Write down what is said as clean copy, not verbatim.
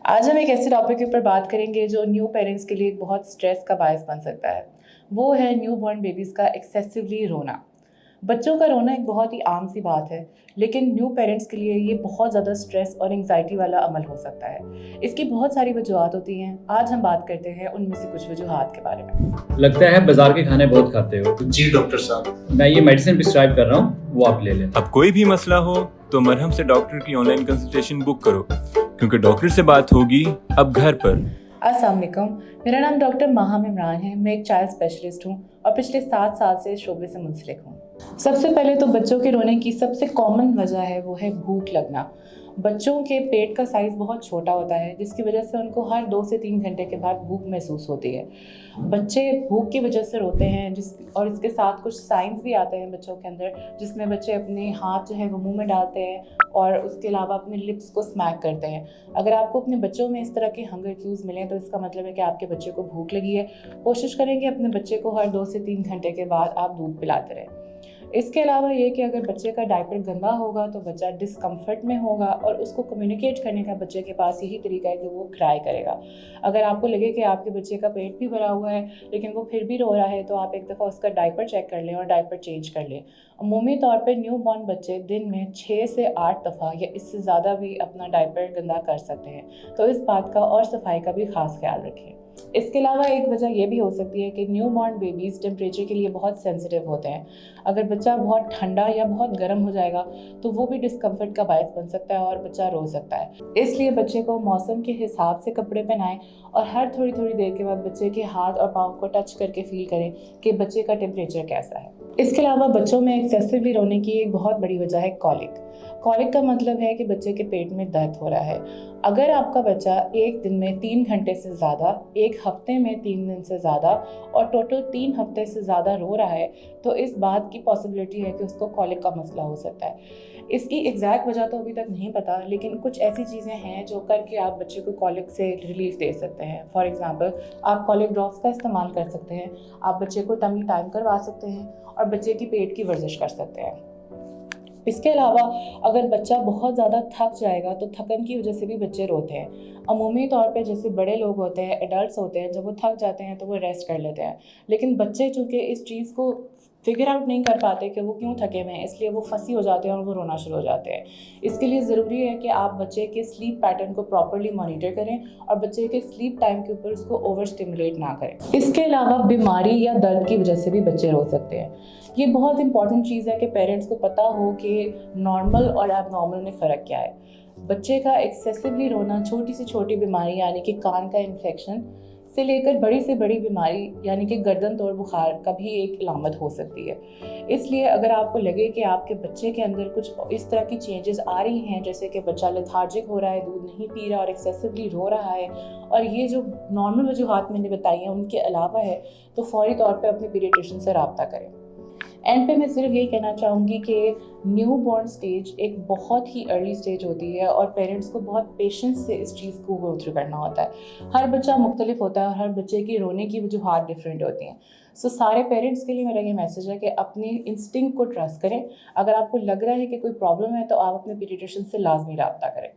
आज हम एक ऐसे टॉपिक के ऊपर बात करेंगे जो न्यू पेरेंट्स के लिए एक बहुत स्ट्रेस का बायस बन सकता है। वो है न्यू बॉर्न बेबीज़ का एक्सेसिवली रोना। बच्चों का रोना एक बहुत ही आम सी बात है, लेकिन न्यू पेरेंट्स के लिए ये बहुत ज़्यादा स्ट्रेस और एंग्जाइटी वाला अमल हो सकता है। इसकी बहुत सारी वजूहत होती हैं। आज हम बात करते हैं उनमें से कुछ वजूहत के बारे में। लगता है बाजार के खाने बहुत खाते हो। जी डॉक्टर साहब, मैं ये मेडिसिन प्रिस्क्राइब कर रहा हूँ, वो आप ले लें। अब कोई भी मसला हो तो मरहम से डॉक्टर की ऑनलाइन कंसल्टेशन बुक करो, क्योंकि डॉक्टर से बात होगी अब घर पर। अस्सलाम वालेकुम, मेरा नाम डॉक्टर माहम इमरान है। मैं एक चाइल्ड स्पेशलिस्ट हूँ और पिछले 7 साल से इस शोबे से मुंसलिक हूँ। सबसे पहले तो बच्चों के रोने की सबसे कॉमन वजह है वो है भूख लगना। बच्चों के पेट का साइज़ बहुत छोटा होता है, जिसकी वजह से उनको हर 2 से 3 घंटे के बाद भूख महसूस होती है। बच्चे भूख की वजह से रोते हैं और इसके साथ कुछ साइंस भी आते हैं बच्चों के अंदर, जिसमें बच्चे अपने हाथ जो है वो मुंह में डालते हैं और उसके अलावा अपने लिप्स को स्मैक करते हैं। अगर आपको अपने बच्चों में इस तरह के हंगर क्यूज़ मिलें तो इसका मतलब है कि आपके बच्चे को भूख लगी है। कोशिश करें कि अपने बच्चे को हर 2 से 3 घंटे के बाद आप दूध पिलाते रहें। इसके अलावा ये कि अगर बच्चे का डायपर गंदा होगा तो बच्चा डिस्कम्फर्ट में होगा और उसको कम्युनिकेट करने का बच्चे के पास यही तरीका है कि वो क्राई करेगा। अगर आपको लगे कि आपके बच्चे का पेट भी भरा हुआ है लेकिन वो फिर भी रो रहा है तो आप एक दफ़ा उसका डायपर चेक कर लें और डायपर चेंज कर लें। अमूमी तौर पर न्यू बॉर्न बच्चे दिन में 6 से 8 दफ़ा या इससे ज़्यादा भी अपना डायपर गंदा कर सकते हैं, तो इस बात का और सफाई का भी ख़ास ख्याल रखें। इसके अलावा एक वजह यह भी हो सकती है कि न्यू बॉर्न बेबीज़ टेम्परेचर के लिए बहुत सेंसिटिव होते हैं। अगर बच्चा बहुत ठंडा या बहुत गर्म हो जाएगा तो वो भी डिस्कम्फर्ट का बायस बन सकता है और बच्चा रो सकता है। इसलिए बच्चे को मौसम के हिसाब से कपड़े पहनाएं और हर थोड़ी थोड़ी देर के बाद बच्चे के हाथ और पाँव को टच करके फील करें कि बच्चे का टेम्परेचर कैसा है। इसके अलावा बच्चों में एक्सेसिवली रोने की एक बहुत बड़ी वजह है कॉलिक। कॉलिक का मतलब है कि बच्चे के पेट में दर्द हो रहा है। अगर आपका बच्चा एक दिन में 3 घंटे से ज़्यादा, एक हफ्ते में 3 दिन से ज़्यादा और टोटल 3 हफ्ते से ज़्यादा रो रहा है तो इस बात की पॉसिबिलिटी है कि उसको कॉलिक का मसला हो सकता है। इसकी एग्जैक्ट वजह तो अभी तक नहीं पता, लेकिन कुछ ऐसी चीज़ें हैं जो करके आप बच्चे को कॉलिक से रिलीफ दे सकते हैं। फॉर एग्ज़ाम्पल, आप कॉलिक ड्रॉप्स का इस्तेमाल कर सकते हैं, आप बच्चे को टमी टाइम करवा सकते हैं और बच्चे की पेट की वर्जिश कर सकते हैं। इसके अलावा अगर बच्चा बहुत ज़्यादा थक जाएगा तो थकन की वजह से भी बच्चे रोते हैं। अमूमी तौर पे जैसे बड़े लोग होते हैं, एडल्ट्स होते हैं, जब वो थक जाते हैं तो वो रेस्ट कर लेते हैं, लेकिन बच्चे चूँकि इस चीज़ को फिगर आउट नहीं कर पाते कि वो क्यों थके हुए हैं, इसलिए वो फंसी हो जाते हैं और वो रोना शुरू हो जाते हैं। इसके लिए ज़रूरी है कि आप बच्चे के स्लीप पैटर्न को प्रॉपर्ली मॉनिटर करें और बच्चे के स्लीप टाइम के ऊपर उसको ओवर स्टिमुलेट ना करें। इसके अलावा बीमारी या दर्द की वजह से भी बच्चे रो सकते हैं। ये बहुत इंपॉर्टेंट चीज़ है कि पेरेंट्स को पता हो कि नॉर्मल और एबनॉर्मल में फ़र्क क्या है। बच्चे का एक्सेसिवली रोना छोटी से छोटी बीमारी यानी कि कान का इन्फेक्शन से लेकर बड़ी से बड़ी बीमारी यानी कि गर्दन तोड़ बुखार का भी एक अलामत हो सकती है। इसलिए अगर आपको लगे कि आपके बच्चे के अंदर कुछ इस तरह की चेंजेस आ रही हैं, जैसे कि बच्चा लेथार्जिक हो रहा है, दूध नहीं पी रहा और एक्सेसिवली रो रहा है, और ये जो नॉर्मल वजूहात मैंने बताई हैं उनके अलावा है, तो फौरी तौर पर अपने पीडियाट्रिशियन से रब्ता करें। एंड पे मैं सिर्फ यही कहना चाहूँगी कि न्यू बॉर्न स्टेज एक बहुत ही अर्ली स्टेज होती है और पेरेंट्स को बहुत पेशेंस से इस चीज़ को गो थ्रू करना होता है। हर बच्चा मुख्तलिफ होता है और हर बच्चे की रोने की वजूहात डिफरेंट होती हैं। सो सारे पेरेंट्स के लिए मेरा ये मैसेज है कि अपनी इंस्टिंक्ट को ट्रस्ट करें। अगर आपको लग रहा है कि कोई प्रॉब्लम है तो आप अपने पीडियाट्रिशियन से लाजमी रब्ता करें।